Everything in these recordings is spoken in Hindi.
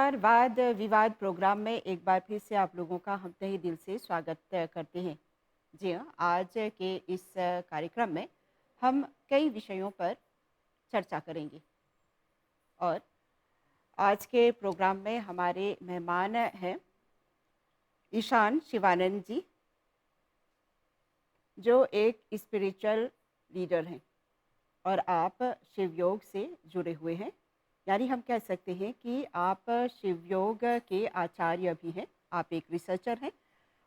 नमस्कार। वाद विवाद प्रोग्राम में एक बार फिर से आप लोगों का हम तहे दिल से स्वागत करते हैं। जी हाँ, आज के इस कार्यक्रम में हम कई विषयों पर चर्चा करेंगे और आज के प्रोग्राम में हमारे मेहमान हैं ईशान शिवानंद जी, जो एक स्पिरिचुअल लीडर हैं और आप शिवयोग से जुड़े हुए हैं। यानी हम कह सकते हैं कि आप शिवयोग के आचार्य भी हैं, आप एक रिसर्चर हैं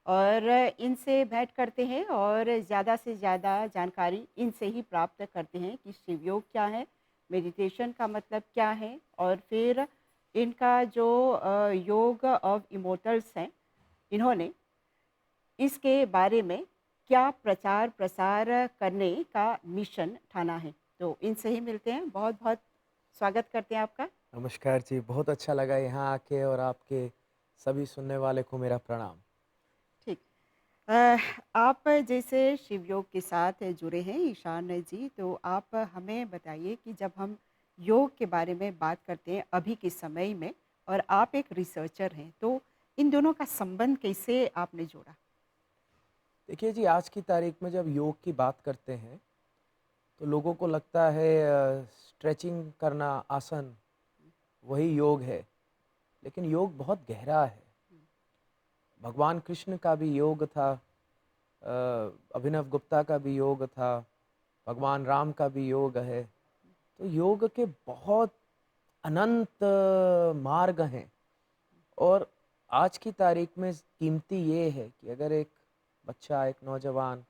और इनसे भेंट करते हैं और ज़्यादा से ज़्यादा जानकारी इनसे ही प्राप्त करते हैं कि शिवयोग क्या है, मेडिटेशन का मतलब क्या है और फिर इनका जो योग ऑफ इमोटल्स हैं, इन्होंने इसके बारे में क्या प्रचार प्रसार करने का मिशन ठाना है। तो इनसे ही मिलते हैं। बहुत-बहुत स्वागत करते हैं आपका। नमस्कार जी, बहुत अच्छा लगा यहाँ आके और आपके सभी सुनने वाले को मेरा प्रणाम। ठीक। अ, आप जैसे शिवयोग के साथ जुड़े हैं ईशान जी, तो आप हमें बताइए कि जब हम योग के बारे में बात करते हैं अभी के समय में और आप एक रिसर्चर हैं, तो इन दोनों का संबंध कैसे आपने जोड़ा? देखिए जी, आज की तारीख में जब योग की बात करते हैं, तो लोगों को लगता है स्ट्रेचिंग करना, आसन, वही योग है। लेकिन योग बहुत गहरा है। भगवान कृष्ण का भी योग था, अभिनव गुप्ता का भी योग था, भगवान राम का भी योग है। तो योग के बहुत अनंत मार्ग हैं। और आज की तारीख में कीमती ये है कि अगर एक बच्चा, एक नौजवान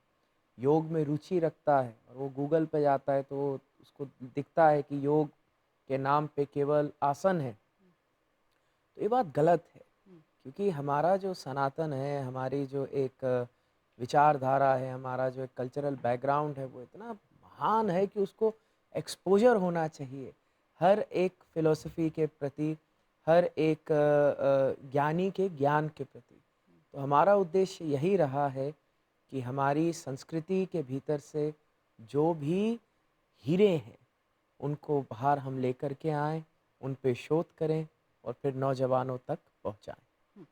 योग में रुचि रखता है और वो गूगल पे जाता है तो उसको दिखता है कि योग के नाम पे केवल आसन है, तो ये बात गलत है। हुँ, क्योंकि हमारा जो सनातन है, हमारी जो एक विचारधारा है, हमारा जो एक कल्चरल बैकग्राउंड है, वो इतना महान है कि उसको एक्सपोज़र होना चाहिए हर एक फ़िलॉसफ़ी के प्रति, हर एक ज्ञानी के ज्ञान के प्रति। तो हमारा उद्देश्य यही रहा है कि हमारी संस्कृति के भीतर से जो भी हीरे हैं, उनको बाहर हम लेकर के आएँ, उन पे शोध करें और फिर नौजवानों तक पहुँचाएँ। हुँ।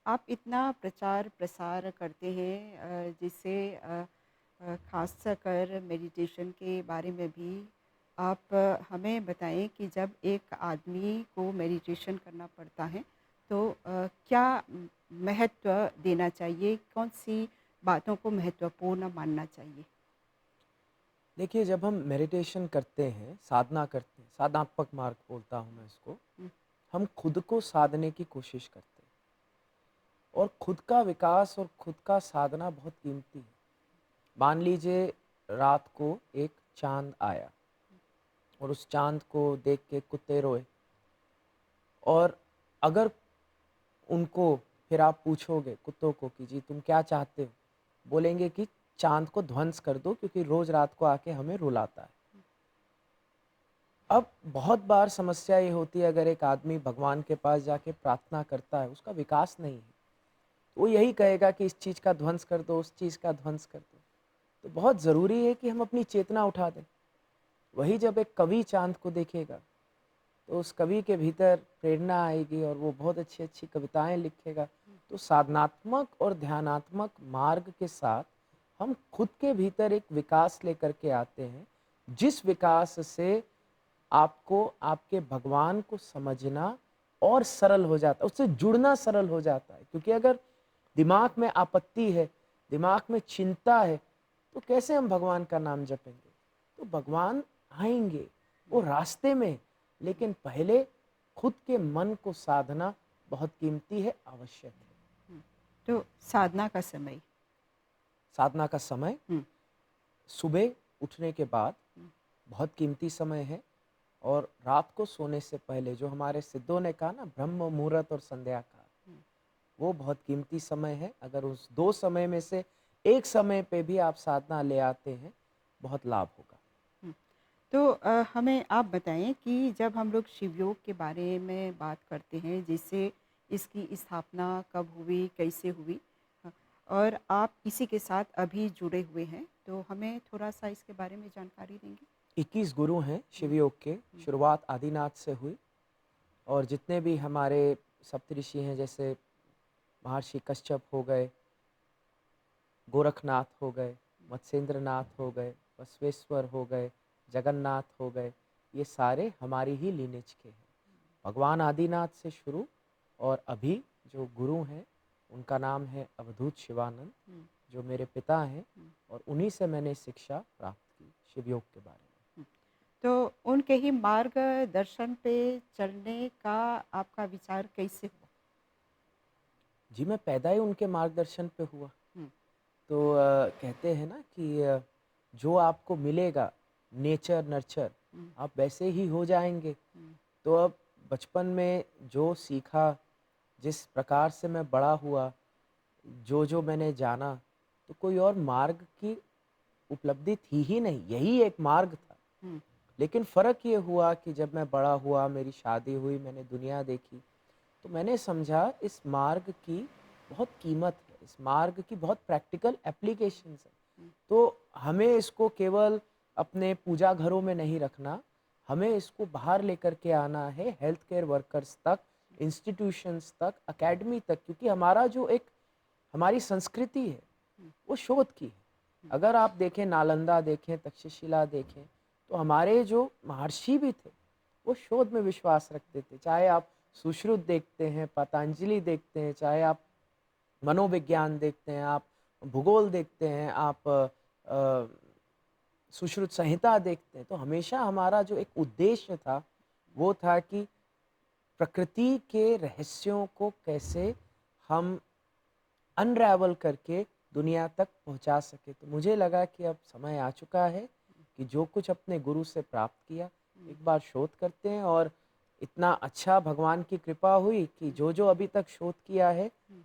आप इतना प्रचार प्रसार करते हैं जिससे ख़ास कर मेडिटेशन के बारे में भी आप हमें बताएं कि जब एक आदमी को मेडिटेशन करना पड़ता है तो क्या महत्व देना चाहिए, कौन सी बातों को महत्वपूर्ण मानना चाहिए? देखिए, जब हम मेडिटेशन करते हैं, साधना करते हैं, साधनात्मक मार्ग बोलता हूँ मैं इसको, हुँ, हम खुद को साधने की कोशिश करते हैं और खुद का विकास और खुद का साधना बहुत कीमती है। मान लीजिए रात को एक चाँद आया और उस चाँद को देख के कुत्ते रोए और अगर उनको फिर आप पूछोगे कुत्तों को कि जी तुम क्या चाहते हो? बोलेंगे कि चाँद को ध्वंस कर दो क्योंकि रोज़ रात को आके हमें रुलाता है। अब बहुत बार समस्या ये होती है अगर एक आदमी भगवान के पास जाके प्रार्थना करता है, उसका विकास नहीं है, तो वो यही कहेगा कि इस चीज़ का ध्वंस कर दो, उस चीज़ का ध्वंस कर दो। तो बहुत ज़रूरी है कि हम अपनी चेतना उठा दें। वही जब एक कवि चाँद को देखेगा, तो उस कवि के भीतर प्रेरणा आएगी और वो बहुत अच्छी-अच्छी कविताएँ लिखेगा। तो साधनात्मक और ध्यानात्मक मार्ग के साथ हम खुद के भीतर एक विकास लेकर के आते हैं, जिस विकास से आपको आपके भगवान को समझना और सरल हो जाता है, उससे जुड़ना सरल हो जाता है। क्योंकि अगर दिमाग में आपत्ति है, दिमाग में चिंता है, तो कैसे हम भगवान का नाम जपेंगे? तो भगवान आएँगे, वो रास्ते में, लेकिन पहले खुद के मन को साधना बहुत कीमती है, आवश्यक है। हुँ। तो साधना का समय। साधना का समय हुँ, सुबह उठने के बाद हुँ, बहुत कीमती समय है और रात को सोने से पहले जो हमारे सिद्धों ने कहा ना ब्रह्म मुहूर्त और संध्या काल, हुँ, वो बहुत कीमती समय है। अगर उस 2 समय में से एक समय पे भी आप साधना ले आते हैं, बहुत लाभ होगा। हुँ। तो हमें आप बताएँ कि जब हम लोग शिवयोग के बारे में बात करते हैं, जैसे इसकी स्थापना कब हुई, कैसे हुई? और आप इसी के साथ अभी जुड़े हुए हैं, तो हमें थोड़ा-सा इसके बारे में जानकारी देंगे? 21 गुरु हैं हुँ, शिवयोग के, हुँ, शुरुआत आदिनाथ से हुई और जितने भी हमारे सप्तऋषि हैं, जैसे महर्षि कश्यप हो गए, गोरखनाथ हो गए, मत्स्येंद्रनाथ हो गए, बसवेश्वर हो गए, जगन्नाथ हो गए, ये सारे हमारी ही लिनेज के हैं। भगवान आदिनाथ से शुरू, और अभी जो गुरु हैं उनका नाम है अवधूत शिवानंद, हुँ, जो मेरे पिता हैं, हुँ, और उन्हीं से मैंने शिक्षा प्राप्त की शिवयोग के बारे में। हुँ। तो उनके ही मार्गदर्शन पे चलने का आपका विचार कैसे हुआ? जी, मैं पैदा ही उनके मार्गदर्शन पे हुआ। हुँ, तो कहते हैं ना कि जो आपको मिलेगा, नेचर नर्चर, हुँ, आप वैसे ही हो जाएंगे। हुँ, तो अब बचपन में जो सीखा, जिस प्रकार से मैं बड़ा हुआ, जो मैंने जाना, तो कोई और मार्ग की उपलब्धि थी ही नहीं, यही एक मार्ग था। हुँ, लेकिन फ़र्क ये हुआ कि जब मैं बड़ा हुआ, मेरी शादी हुई, मैंने दुनिया देखी, तो मैंने समझा इस मार्ग की बहुत कीमत है, इस मार्ग की बहुत प्रैक्टिकल एप्लीकेशंस हैं। हुँ, तो हमें इसको केवल अपने पूजा घरों में नहीं रखना, हमें इसको बाहर लेकर के आना है, हेल्थ केयर वर्कर्स तक, इंस्टीट्यूशंस तक, एकेडमी तक, क्योंकि हमारा जो एक हमारी संस्कृति है, हुँ, वो शोध की है। हुँ, अगर आप देखें, नालंदा देखें, तक्षशिला देखें, तो हमारे जो महर्षि भी थे, वो शोध में विश्वास रखते थे। चाहे आप सुश्रुत देखते हैं, पतंजलि देखते हैं, चाहे आप मनोविज्ञान देखते हैं, आप भूगोल देखते हैं, आप सुश्रुत संहिता देखते हैं, तो हमेशा हमारा जो एक उद्देश्य था, वो था कि प्रकृति के रहस्यों को कैसे हम अनरैवल करके दुनिया तक पहुंचा सके। तो मुझे लगा कि अब समय आ चुका है कि जो कुछ अपने गुरु से प्राप्त किया, हुँ, एक बार शोध करते हैं। और इतना अच्छा भगवान की कृपा हुई कि हुँ, जो अभी तक शोध किया है, हुँ,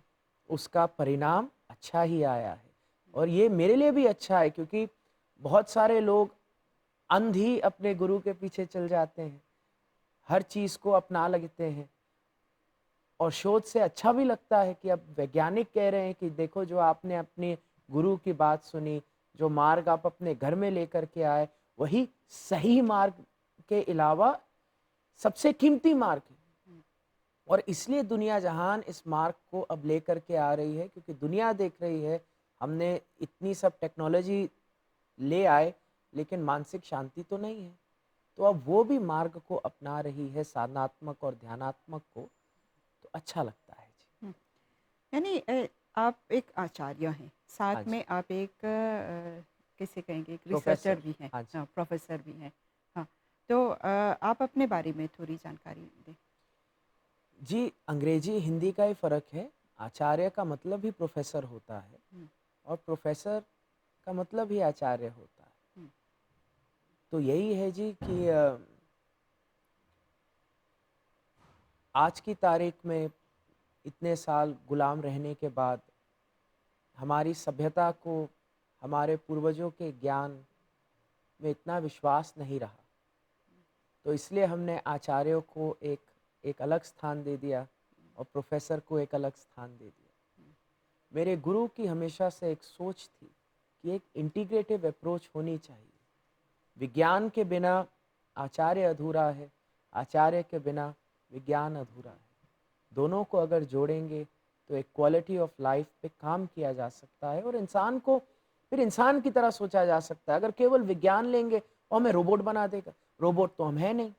उसका परिणाम अच्छा ही आया है। और ये मेरे लिए भी अच्छा है, क्योंकि बहुत सारे लोग अंध ही अपने गुरु के पीछे चल जाते हैं, हर चीज़ को अपना लेते हैं। और शोध से अच्छा भी लगता है कि अब वैज्ञानिक कह रहे हैं कि देखो, जो आपने अपने गुरु की बात सुनी, जो मार्ग आप अपने घर में लेकर के आए, वही सही मार्ग के अलावा सबसे कीमती मार्ग है। हुँ, और इसलिए दुनिया जहान इस मार्ग को अब लेकर के आ रही है, क्योंकि दुनिया देख रही है हमने इतनी सब टेक्नोलॉजी ले आए, लेकिन मानसिक शांति तो नहीं है। तो अब वो भी मार्ग को अपना रही है, साधनात्मक और ध्यानात्मक को। तो अच्छा लगता है जी। हुँ। यानी आप एक आचार्य हैं, हाँ साथ जी। में आप एक कैसे कहेंगे, एक रिसर्चर प्रोफेसर। भी हैं, हाँ जी। हाँ, प्रोफ़ेसर भी हैं। हाँ, तो आप अपने बारे में थोड़ी जानकारी दें। जी, अंग्रेजी हिंदी का ही फ़र्क है। आचार्य का मतलब ही प्रोफेसर होता है, हुँ, और प्रोफेसर का मतलब ही आचार्य होता है। हुँ, तो यही है जी कि आज की तारीख में इतने साल गुलाम रहने के बाद हमारी सभ्यता को हमारे पूर्वजों के ज्ञान में इतना विश्वास नहीं रहा। तो इसलिए हमने आचार्यों को एक एक अलग स्थान दे दिया, और प्रोफेसर को एक अलग स्थान दे दिया। हुँ, मेरे गुरु की हमेशा से एक सोच थी कि एक इंटीग्रेटिव अप्रोच होनी चाहिए। विज्ञान के बिना आचार्य अधूरा है, आचार्य के बिना विज्ञान अधूरा है। दोनों को अगर जोड़ेंगे तो एक क्वालिटी ऑफ लाइफ पे काम किया जा सकता है, और इंसान को फिर इंसान की तरह सोचा जा सकता है। अगर केवल विज्ञान लेंगे और हमें रोबोट बना देगा, रोबोट तो हम है नहीं।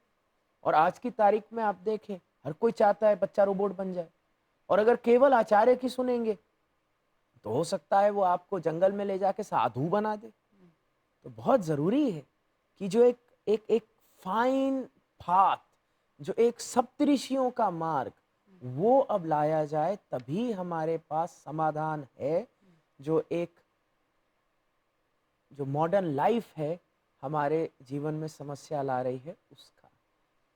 और आज की तारीख में आप देखें, हर कोई चाहता है बच्चा रोबोट बन जाए। और अगर केवल आचार्य की सुनेंगे, तो हो सकता है वो आपको जंगल में ले जाके साधु बना दे। हुँ, तो बहुत ज़रूरी है कि जो एक एक एक फाइन पाथ, जो एक सप्तऋषियों का मार्ग, हुँ, वो अब लाया जाए, तभी हमारे पास समाधान है। हुँ, जो एक जो मॉडर्न लाइफ है, हमारे जीवन में समस्या ला रही है उसका।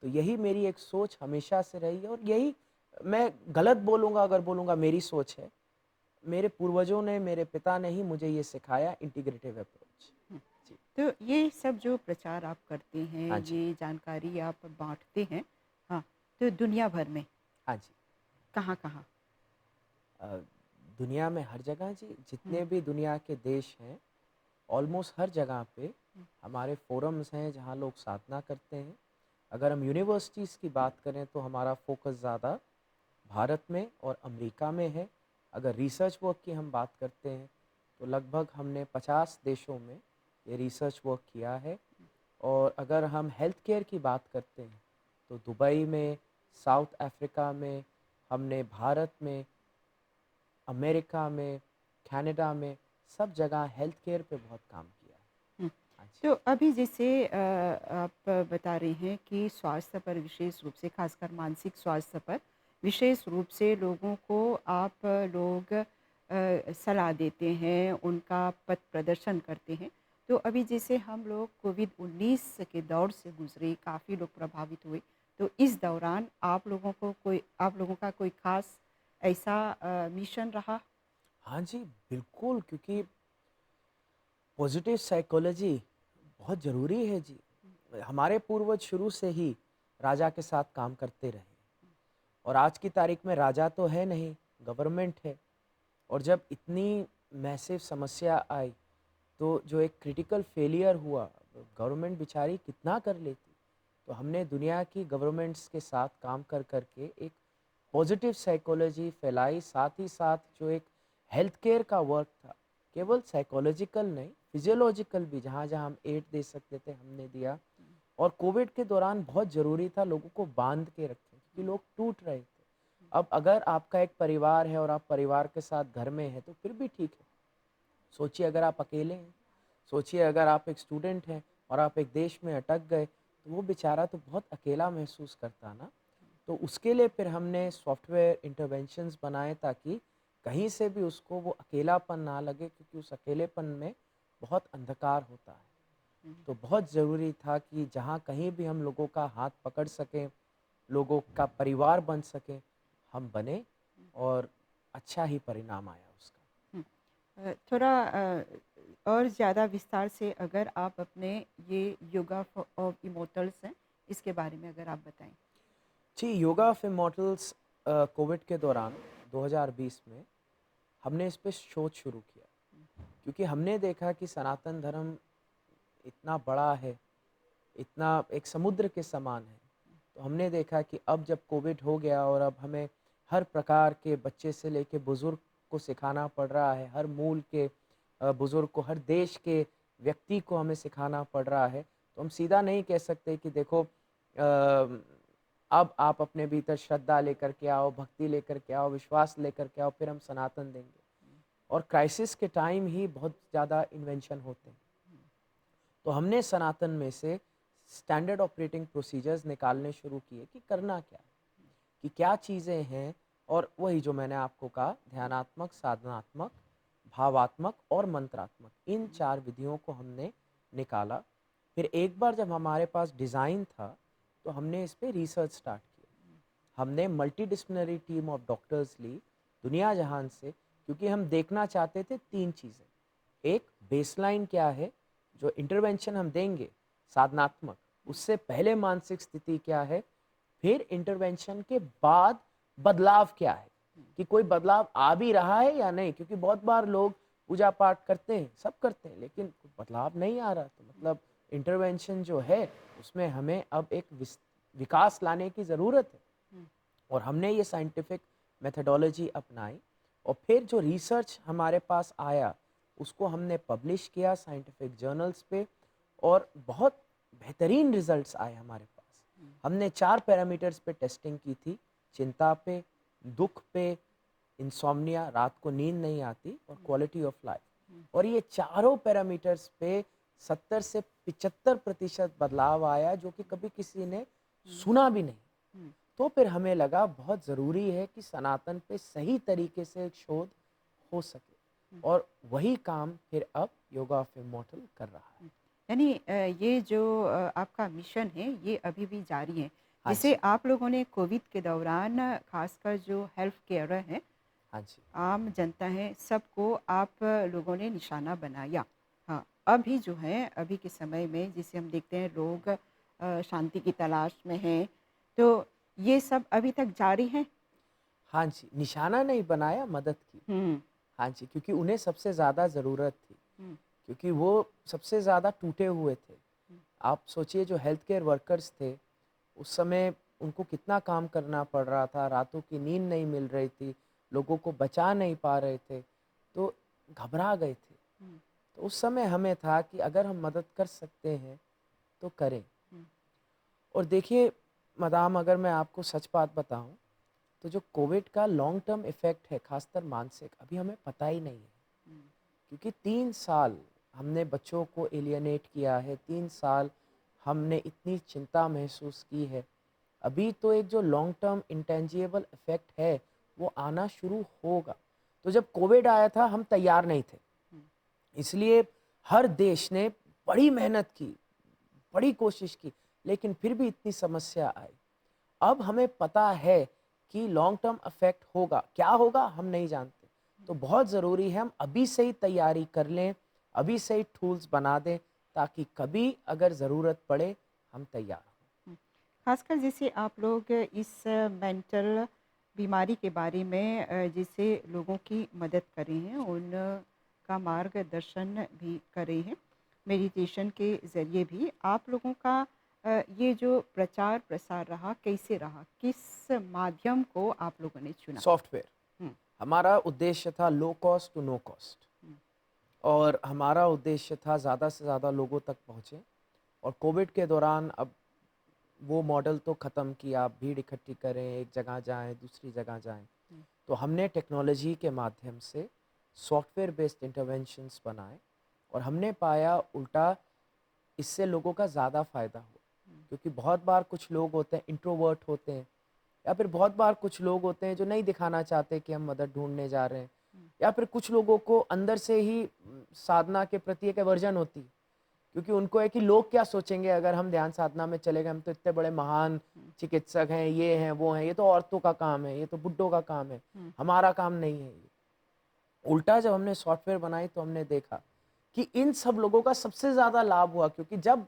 तो यही मेरी एक सोच हमेशा से रही है, और यही, मैं गलत बोलूँगा अगर बोलूँगा मेरी सोच है। मेरे पूर्वजों ने, मेरे पिता ने ही मुझे ये सिखाया, इंटीग्रेटिव अप्रोच। हुँ। जी। तो ये सब जो प्रचार आप करते हैं, हाँ जी। ये जानकारी आप बाँटते हैं, हाँ, तो दुनिया भर में हाँ जी। कहाँ-कहाँ? अ, दुनिया में हर जगह जी, हुँ, जितने भी दुनिया के देश हैं, ऑलमोस्ट हर जगह पे हुँ, हमारे फोरम्स हैं जहाँ लोग साधना करते हैं। अगर हम यूनिवर्सिटीज़ की बात करें, तो हमारा फोकस ज़्यादा भारत में और अमेरिका में है। अगर रिसर्च वर्क की हम बात करते हैं तो लगभग हमने 50 देशों में ये रिसर्च वर्क किया है। और अगर हम हेल्थ केयर की बात करते हैं तो दुबई में, साउथ अफ्रीका में, हमने भारत में, अमेरिका में, कनाडा में, सब जगह हेल्थ केयर पे बहुत काम किया है। हुँ। हाँ जी। तो अभी जैसे आप बता रहे हैं कि स्वास्थ्य पर विशेष रूप से ख़ासकर मानसिक स्वास्थ्य पर विशेष रूप से लोगों को आप लोग सलाह देते हैं, उनका पथ प्रदर्शन करते हैं। तो अभी जैसे हम लोग कोविड-19 के दौर से गुज़रे, काफ़ी लोग प्रभावित हुए। तो इस दौरान आप लोगों का कोई ख़ास ऐसा मिशन रहा? हाँ जी, बिल्कुल, क्योंकि पॉजिटिव साइकोलॉजी बहुत ज़रूरी है जी। हमारे पूर्वज शुरू से ही राजा के साथ काम करते रहे और आज की तारीख में राजा तो है नहीं, गवर्नमेंट है। और जब इतनी मैसिव समस्या आई तो जो एक क्रिटिकल फेलियर हुआ, गवर्नमेंट बेचारी कितना कर लेती। तो हमने दुनिया की गवर्नमेंट्स के साथ काम कर कर के एक पॉजिटिव साइकोलॉजी फैलाई। साथ ही साथ जो एक हेल्थ केयर का वर्क था, केवल साइकोलॉजिकल नहीं, फिजियोलॉजिकल भी, जहाँ जहाँ हम एड दे सकते थे हमने दिया। और कोविड के दौरान बहुत ज़रूरी था लोगों को बांध के रखें, क्योंकि लोग टूट रहे थे। अब अगर आपका एक परिवार है और आप परिवार के साथ घर में हैं तो फिर भी ठीक है। सोचिए अगर आप अकेले हैं, सोचिए अगर आप एक स्टूडेंट हैं और आप एक देश में अटक गए, तो वो बेचारा तो बहुत अकेला महसूस करता ना। तो उसके लिए फिर हमने सॉफ्टवेयर इंटरवेंशंस बनाए ताकि कहीं से भी उसको वो अकेलापन ना लगे, क्योंकि उस अकेलेपन में बहुत अंधकार होता है। हुँ, तो बहुत ज़रूरी था कि जहाँ कहीं भी हम लोगों का हाथ पकड़ सकें, लोगों का परिवार बन सकें, हम बने और अच्छा ही परिणाम आया उसका। हुँ। थोड़ा और ज़्यादा विस्तार से अगर आप अपने ये योगा ऑफ इमोर्टल्स हैं, इसके बारे में अगर आप बताएँ? जी, योगा ऑफ इमॉर्टल्स कोविड के दौरान 2020 में हमने इस पे शोध शुरू किया, क्योंकि हमने देखा कि सनातन धर्म इतना बड़ा है, इतना एक समुद्र के समान है। तो हमने देखा कि अब जब कोविड हो गया और अब हमें हर प्रकार के बच्चे से लेके बुज़ुर्ग को सिखाना पड़ रहा है, हर मूल के बुज़ुर्ग को, हर देश के व्यक्ति को हमें सिखाना पड़ रहा है। तो हम सीधा नहीं कह सकते कि देखो अब आप अपने भीतर श्रद्धा लेकर के आओ, भक्ति लेकर के आओ, विश्वास लेकर के आओ, फिर हम सनातन देंगे। और क्राइसिस के टाइम ही बहुत ज़्यादा इन्वेंशन होते हैं। तो हमने सनातन में से स्टैंडर्ड ऑपरेटिंग प्रोसीजर्स निकालने शुरू किए कि करना क्या है, कि क्या चीज़ें हैं। और वही जो मैंने आपको कहा, ध्यानात्मक, साधनात्मक, भावात्मक और मंत्रात्मक, इन 4 विधियों को हमने निकाला। फिर एक बार जब हमारे पास डिज़ाइन था तो हमने इस पे रिसर्च स्टार्ट किया। हमने मल्टीडिसिप्लिनरी टीम ऑफ डॉक्टर्स ली दुनिया जहान से, क्योंकि हम देखना चाहते थे 3 चीज़ें। एक, बेसलाइन क्या है, जो इंटरवेंशन हम देंगे साधनात्मक, उससे पहले मानसिक स्थिति क्या है, फिर इंटरवेंशन के बाद बदलाव क्या है, कि कोई बदलाव आ भी रहा है या नहीं। क्योंकि बहुत बार लोग पूजा पाठ करते हैं, सब करते हैं, लेकिन कोई बदलाव नहीं आ रहा। तो मतलब इंटरवेंशन जो है उसमें हमें अब एक विकास लाने की ज़रूरत है। हुँ, और हमने ये साइंटिफिक मेथडोलॉजी अपनाई और फिर जो रिसर्च हमारे पास आया उसको हमने पब्लिश किया साइंटिफिक जर्नल्स पे। और बहुत बेहतरीन रिजल्ट्स आए हमारे पास। हुँ, हमने 4 पैरामीटर्स पे टेस्टिंग की थी, चिंता पे, दुख पे, इंसोम्निया, रात को नींद नहीं आती, और क्वालिटी ऑफ हुँ, लाइफ। और ये चारों पैरामीटर्स पे 70 से 75% बदलाव आया, जो कि कभी किसी ने हुँ, सुना भी नहीं। हुँ, तो फिर हमें लगा बहुत ज़रूरी है कि सनातन पे सही तरीके से एक शोध हो सके। हुँ, और वही काम फिर अब योगा ऑफ इमॉर्टल कर रहा है। हुँ। यानी ये जो आपका मिशन है, ये अभी भी जारी है। हाँ जैसे जी, आप लोगों ने कोविड के दौरान ख़ासकर जो हेल्थ केयर है, हाँ जी, आम जनता है, सबको आप लोगों ने निशाना बनाया। हाँ, अभी जो है, अभी के समय में जिसे हम देखते हैं लोग शांति की तलाश में हैं, तो ये सब अभी तक जारी है? हाँ जी, निशाना नहीं बनाया, मदद की। हुँ, हाँ जी, क्योंकि उन्हें सबसे ज़्यादा ज़रूरत थी, हुँ, क्योंकि वो सबसे ज़्यादा टूटे हुए थे। हुँ, आप सोचिए जो हेल्थ केयर वर्कर्स थे, उस समय उनको कितना काम करना पड़ रहा था, रातों की नींद नहीं मिल रही थी, लोगों को बचा नहीं पा रहे थे, तो घबरा गए थे। हुँ, तो उस समय हमें था कि अगर हम मदद कर सकते हैं तो करें। हुँ, और देखिए मदाम, अगर मैं आपको सच बात बताऊं, तो जो कोविड का लॉन्ग टर्म इफ़ेक्ट है, खासकर मानसिक, अभी हमें पता ही नहीं है। हुँ, क्योंकि 3 साल हमने बच्चों को एलियनेट किया है, 3 साल हमने इतनी चिंता महसूस की है। अभी तो एक जो लॉन्ग टर्म इंटेंजिबल इफ़ेक्ट है, वो आना शुरू होगा। तो जब कोविड आया था, हम तैयार नहीं थे। हुँ, इसलिए हर देश ने बड़ी मेहनत की, बड़ी कोशिश की, लेकिन फिर भी इतनी समस्या आई। अब हमें पता है कि लॉन्ग टर्म इफेक्ट होगा, क्या होगा हम नहीं जानते। तो बहुत ज़रूरी है हम अभी से ही तैयारी कर लें, अभी से ही टूल्स बना दें, ताकि कभी अगर ज़रूरत पड़े हम तैयार हों। हुँ। ख़ासकर जैसे आप लोग इस मेंटल बीमारी के बारे में जैसे लोगों की मदद कर रहे हैं, उनका मार्गदर्शन भी कर रहे हैं, मेडिटेशन के ज़रिए भी। आप लोगों का ये जो प्रचार-प्रसार रहा, कैसे रहा? किस माध्यम को आप लोगों ने चुना? सॉफ्टवेयर, हुँ, हमारा उद्देश्य था low cost to no cost, हुँ, और हमारा उद्देश्य था ज़्यादा से ज़्यादा लोगों तक पहुँचे। और कोविड के दौरान अब वो मॉडल तो ख़त्म किया, आप भीड़ इकट्ठी करें, एक जगह जाएँ, दूसरी जगह जाएँ। हुँ, तो हमने टेक्नोलॉजी के माध्यम से सॉफ्टवेयर बेस्ड इंटरवेंशंस बनाए, और हमने पाया उल्टा इससे लोगों का ज़्यादा फ़ायदा हुआ। हुँ, क्योंकि बहुत बार कुछ लोग होते हैं, इंट्रोवर्ट होते हैं, या फिर बहुत बार कुछ लोग होते हैं जो नहीं दिखाना चाहते कि हम मदद ढूँढने जा रहे हैं, हुँ, या फिर कुछ लोगों को अंदर से ही साधना के प्रति एक एवर्जन होती है। क्योंकि उनको है कि लोग क्या सोचेंगे अगर हम ध्यान साधना में चले गए, हम तो इतने बड़े महान हुँ, चिकित्सक हैं, ये हैं, वो हैं, ये तो औरतों का काम है, ये तो बुड्ढों का काम है, हुँ, हमारा काम नहीं है ये। उल्टा जब हमने सॉफ्टवेयर बनाई तो हमने देखा कि इन सब लोगों का सबसे ज़्यादा लाभ हुआ, क्योंकि जब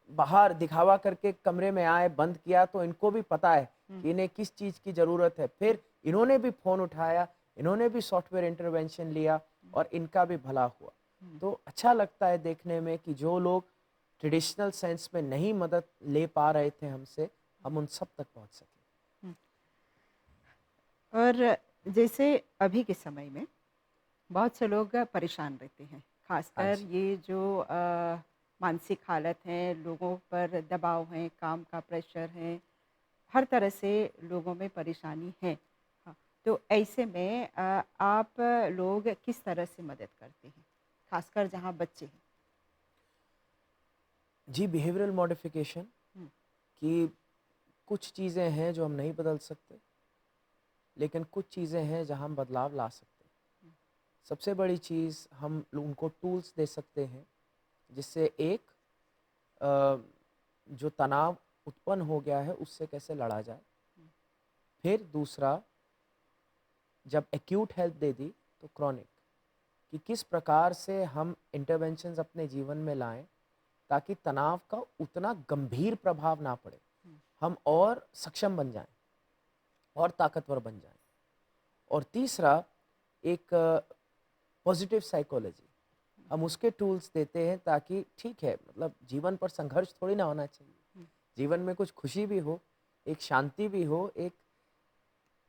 बाहर दिखावा करके कमरे में आए, बंद किया, तो इनको भी पता है हुँ, कि इन्हें किस चीज़ की ज़रूरत है। फिर इन्होंने भी फ़ोन उठाया, इन्होंने भी सॉफ्टवेयर इंटरवेंशन लिया, और इनका भी भला हुआ। हुँ, तो अच्छा लगता है देखने में कि जो लोग ट्रेडिशनल सेंस में नहीं मदद ले पा रहे थे हमसे, हम उन सब तक पहुँच सके। हुँ। और जैसे अभी के समय में बहुत से लोग परेशान रहते हैं, हाँ खासकर जी। ये जो मानसिक हालत है, लोगों पर दबाव है, काम का प्रेशर है, हर तरह से लोगों में परेशानी है। हाँ, तो ऐसे में आप लोग किस तरह से मदद करते हैं? खासकर जहाँ बच्चे हैं? जी, बिहेवियरल मॉडिफ़िकेशन, हुँ, कि कुछ चीज़ें हैं जो हम नहीं बदल सकते, लेकिन कुछ चीज़ें हैं जहाँ हम बदलाव ला सकते हैं। हुँ, सबसे बड़ी चीज़, हम उनको टूल्स दे सकते हैं जिससे एक अ, जो तनाव उत्पन्न हो गया है उससे कैसे लड़ा जाए। हुँ, फिर दूसरा, जब एक्यूट हेल्प दे दी, तो क्रॉनिक, कि किस प्रकार से हम इंटरवेंशंस अपने जीवन में लाएं ताकि तनाव का उतना गंभीर प्रभाव ना पड़े, हुँ, हम और सक्षम बन जाएं और ताकतवर बन जाएं। और तीसरा, एक पॉजिटिव साइकोलॉजी, हम उसके टूल्स देते हैं ताकि ठीक है, मतलब जीवन पर संघर्ष थोड़ी ना होना चाहिए, हुँ, जीवन में कुछ खुशी भी हो, एक शांति भी हो, एक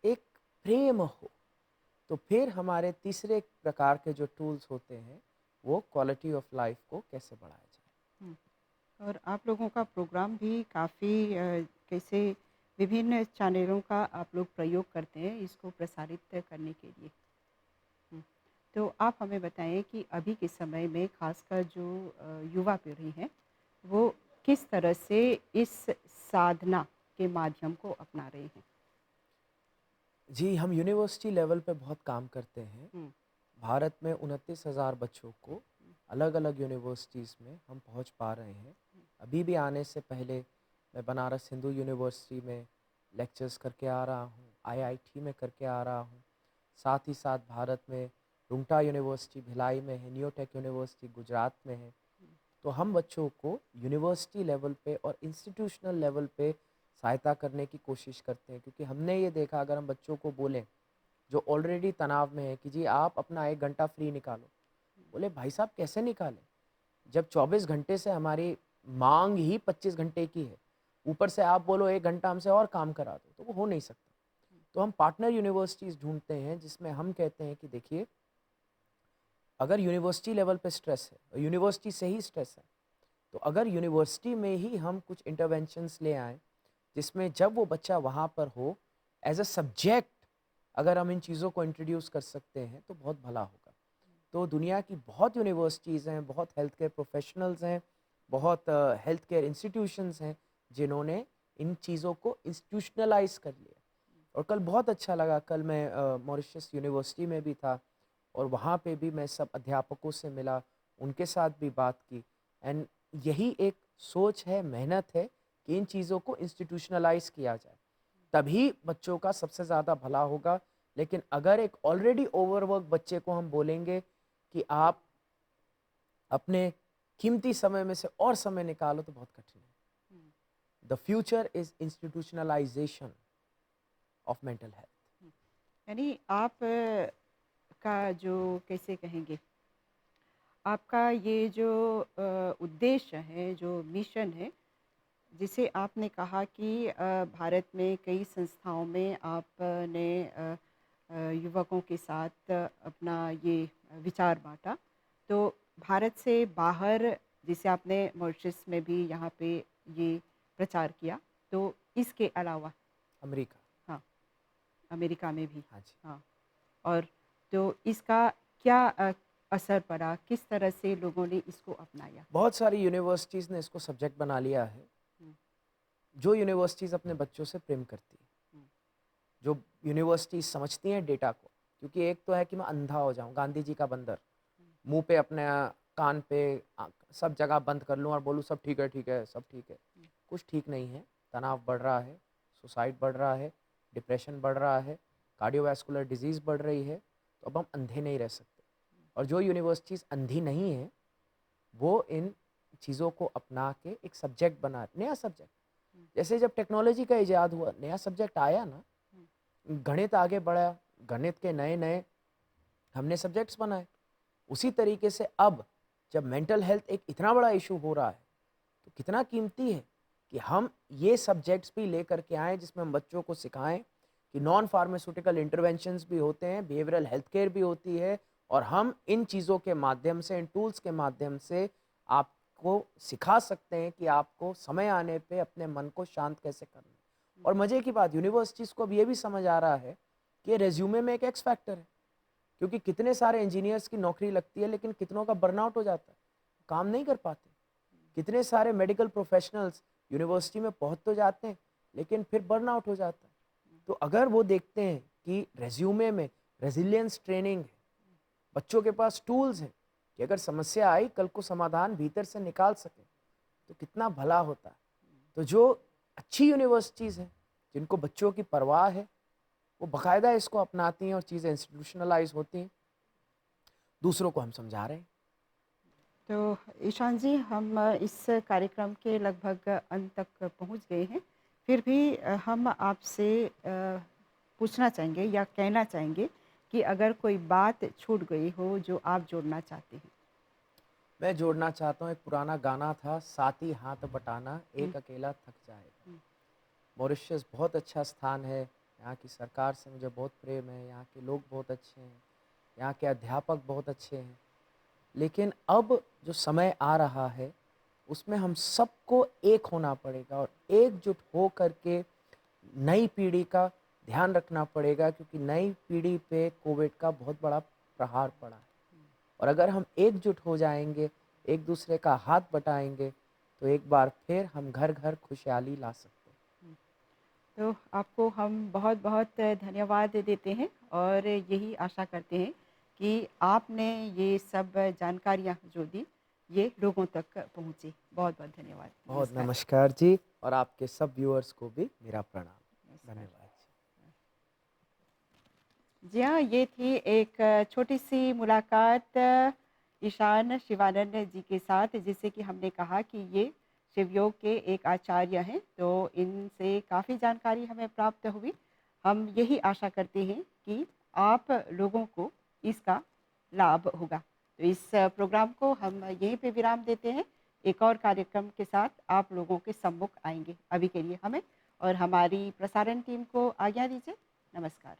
एक प्रेम हो। तो फिर हमारे तीसरे प्रकार के जो टूल्स होते हैं, वो क्वालिटी ऑफ लाइफ को कैसे बढ़ाया जाए। हुँ। और आप लोगों का प्रोग्राम भी काफ़ी कैसे विभिन्न चैनलों का आप लोग प्रयोग करते हैं इसको प्रसारित करने के लिए। हुँ। तो आप हमें बताएँ कि अभी के समय में ख़ासकर जो युवा पीढ़ी है, वो किस तरह से इस साधना के माध्यम को अपना रहे हैं? जी, हम यूनिवर्सिटी लेवल पे बहुत काम करते हैं। हुँ, भारत में 29,000 बच्चों को अलग-अलग यूनिवर्सिटीज़ में हम पहुंच पा रहे हैं। अभी भी आने से पहले मैं बनारस हिंदू यूनिवर्सिटी में लेक्चर्स करके आ रहा हूँ, आईआईटी में करके आ रहा हूँ। साथ ही साथ भारत में रुंगटा यूनिवर्सिटी भिलाई में है, नियोटेक यूनिवर्सिटी गुजरात में है। तो हम बच्चों को यूनिवर्सिटी लेवल पे और इंस्टीट्यूशनल लेवल पे सहायता करने की कोशिश करते हैं, क्योंकि हमने ये देखा, अगर हम बच्चों को बोलें जो ऑलरेडी तनाव में है कि जी आप अपना 1 घंटा फ्री निकालो, बोले भाई साहब कैसे निकालें, जब 24 घंटे से हमारी मांग ही 25 घंटे की है, ऊपर से आप बोलो 1 घंटा हमसे और काम करा दो, तो वो हो नहीं सकता। तो हम पार्टनर यूनिवर्सिटीज़ ढूँढते हैं जिसमें हम कहते हैं कि देखिए, अगर यूनिवर्सिटी लेवल पे स्ट्रेस है, और यूनिवर्सिटी से ही स्ट्रेस है, तो अगर यूनिवर्सिटी में ही हम कुछ इंटरवेंशंस ले आएँ, जिसमें जब वो बच्चा वहाँ पर हो, एज़ अ सब्जेक्ट अगर हम इन चीज़ों को इंट्रोड्यूस कर सकते हैं, तो बहुत भला होगा। तो दुनिया की बहुत यूनिवर्सिटीज़ हैं, बहुत हेल्थ केयर प्रोफेशनल्स हैं, बहुत हेल्थ केयर इंस्टीट्यूशंस हैं, जिन्होंने इन चीज़ों को इंस्टीट्यूशनलाइज़ कर लिया। और कल बहुत अच्छा लगा, कल मैं मॉरिशस यूनिवर्सिटी में भी था, और वहाँ पे भी मैं सब अध्यापकों से मिला, उनके साथ भी बात की। एंड यही एक सोच है, मेहनत है कि इन चीज़ों को इंस्टीट्यूशनलाइज़ किया जाए, तभी बच्चों का सबसे ज़्यादा भला होगा। लेकिन अगर एक ऑलरेडी ओवरवर्क बच्चे को हम बोलेंगे कि आप अपने कीमती समय में से और समय निकालो, तो बहुत कठिन है। Hmm, the future is institutionalisation of mental health. हुँ। यानी आप का जो कैसे कहेंगे, आपका ये जो उद्देश्य है, जो मिशन है, जिसे आपने कहा कि भारत में कई संस्थाओं में आपने युवकों के साथ अपना ये विचार बाँटा। तो भारत से बाहर जैसे आपने मॉरिशस में भी यहाँ पे ये प्रचार किया, तो इसके अलावा अमेरिका। हाँ, अमेरिका में भी। हाँ जी। हाँ, और तो इसका क्या असर पड़ा? किस तरह से लोगों ने इसको अपनाया? बहुत सारी यूनिवर्सिटीज़ ने इसको सब्जेक्ट बना लिया है। हुँ, जो यूनिवर्सिटीज़ अपने बच्चों से प्रेम करती है, हुँ, जो यूनिवर्सिटीज़ समझती हैं डेटा को, क्योंकि एक तो है कि मैं अंधा हो जाऊँ, गांधी जी का बंदर, हुँ, मुँह पे अपने कान पे सब जगह बंद कर लूँ और बोलूँ सब ठीक है, सब ठीक है। हुँ, कुछ ठीक नहीं है, तनाव बढ़ रहा है, सुसाइड बढ़ रहा है, डिप्रेशन बढ़ रहा है, कार्डियोवैस्कुलर डिज़ीज़ बढ़ रही है, तो अब हम अंधे नहीं रह सकते। और जो यूनिवर्सिटीज़ अंधी नहीं हैं, वो इन चीज़ों को अपना के एक सब्जेक्ट बना, नया सब्जेक्ट। हुँ, जैसे जब टेक्नोलॉजी का इजाद हुआ, नया सब्जेक्ट आया ना, हुँ, गणित आगे बढ़ा, गणित के नए-नए हमने सब्जेक्ट्स बनाए। उसी तरीके से अब जब मेंटल हेल्थ एक इतना बड़ा इशू हो रहा है, तो कितना कीमती है कि हम ये सब्जेक्ट्स भी लेकर के आएँ, जिसमें हम बच्चों को सिखाएँ कि नॉन फार्मास्यूटिकल इंटरवेंशंस भी होते हैं, बिहेवियरल हेल्थ केयर भी होती है, और हम इन चीज़ों के माध्यम से, इन टूल्स के माध्यम से आपको सिखा सकते हैं कि आपको समय आने पे अपने मन को शांत कैसे करना है। हुँ, और मज़े की बात, यूनिवर्सिटीज़ को अब ये भी समझ आ रहा है कि रेज़्यूमे में एक एक्स फैक्टर है, क्योंकि कितने सारे इंजीनियर्स की नौकरी लगती है, लेकिन कितनों का बर्नआउट हो जाता है, काम नहीं कर पाते। कितने सारे मेडिकल प्रोफेशनल्स यूनिवर्सिटी में पहुंच तो जाते हैं, लेकिन फिर बर्नआउट हो जाता है। तो अगर वो देखते हैं कि रेज्यूमे में रेजिलियंस ट्रेनिंग है, बच्चों के पास टूल्स हैं कि अगर समस्या आई कल को समाधान भीतर से निकाल सके, तो कितना भला होता है। तो जो अच्छी यूनिवर्सिटीज़ हैं, जिनको बच्चों की परवाह है, वो बाकायदा इसको अपनाती हैं और चीज़ें इंस्टीट्यूशनलाइज होती हैं। दूसरों को हम समझा रहे हैं। तो ईशान जी, हम इस कार्यक्रम के लगभग अंत तक पहुंच गए हैं। फिर भी हम आपसे पूछना चाहेंगे या कहना चाहेंगे कि अगर कोई बात छूट गई हो जो आप जोड़ना चाहते हैं। मैं जोड़ना चाहता हूँ, एक पुराना गाना था, साथी हाथ बटाना हुँ, एक अकेला थक जाएगा। हुँ, मॉरिशस बहुत अच्छा स्थान है, यहाँ की सरकार से मुझे बहुत प्रेम है, यहाँ के लोग बहुत अच्छे हैं, यहाँ के अध्यापक बहुत अच्छे हैं। लेकिन अब जो समय आ रहा है, उसमें हम सबको एक होना पड़ेगा और एकजुट हो करके नई पीढ़ी का ध्यान रखना पड़ेगा, क्योंकि नई पीढ़ी पे कोविड का बहुत बड़ा प्रहार पड़ा है। और अगर हम एकजुट हो जाएंगे, एक दूसरे का हाथ बटाएंगे, तो एक बार फिर हम घर घर खुशहाली ला सकते हैं। हुँ। तो आपको हम बहुत-बहुत धन्यवाद देते हैं और यही आशा करते हैं कि आपने ये सब जानकारियाँ जो दी, ये लोगों तक पहुँचे। बहुत-बहुत धन्यवाद। बहुत नमस्कार। नमस्कार जी, और आपके सब व्यूअर्स को भी मेरा प्रणाम। नमस्कार। धन्यवाद जी। जी हाँ, ये थी एक छोटी-सी मुलाकात ईशान शिवानंद जी के साथ, जिससे कि हमने कहा कि ये शिवयोग के एक आचार्य हैं, तो इनसे काफ़ी जानकारी हमें प्राप्त हुई। हम यही आशा करते हैं कि आप लोगों को इसका लाभ होगा। तो इस प्रोग्राम को हम यहीं पे विराम देते हैं। एक और कार्यक्रम के साथ आप लोगों के सम्मुख आएँगे। अभी के लिए हमें और हमारी प्रसारण टीम को आज्ञा दीजिए। नमस्कार।